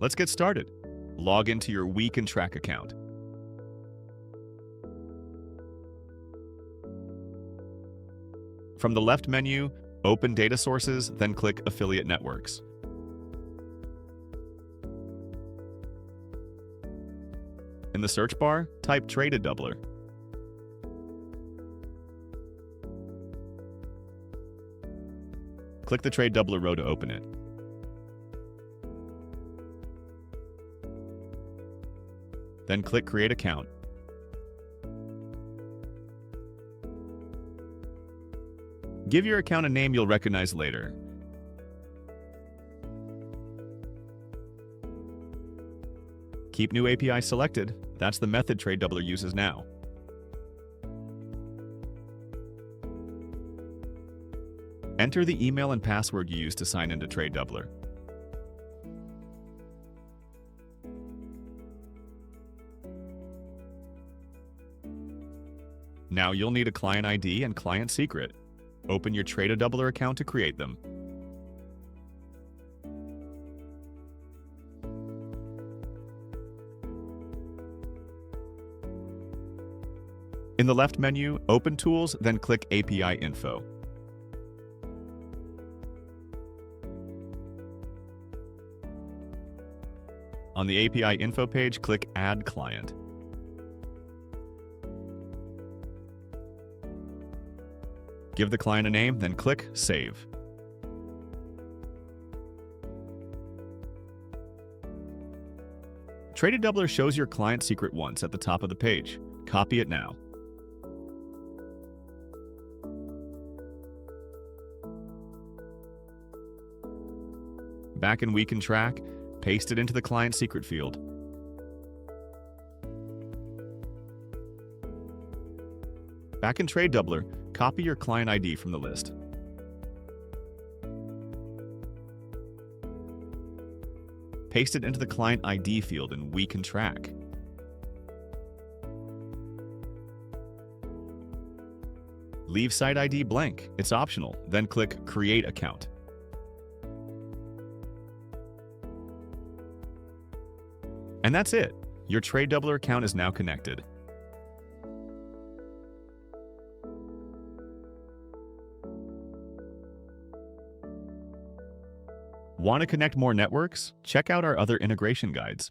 Let's get started. Log into your wecantrack account. From the left menu, open Data Sources, then click Affiliate Networks. In the search bar, type Tradedoubler. Click the Tradedoubler row to open it. Then click Create Account. Give your account a name you'll recognize later. Keep New API selected. That's the method Tradedoubler uses now. Enter the email and password you used to sign into Tradedoubler. Now you'll need a client ID and client secret. Open your Tradedoubler account to create them. In the left menu, open Tools, then click API Info. On the API Info page, click Add Client. Give the client a name, then click Save. Tradedoubler shows your client secret once at the top of the page. Copy it now. Back in wecantrack, paste it into the client secret field. Back in Tradedoubler, copy your client ID from the list. Paste it into the client ID field in wecantrack. Leave site ID blank, it's optional, then click Create Account. And that's it. Your Tradedoubler account is now connected. Want to connect more networks? Check out our other integration guides.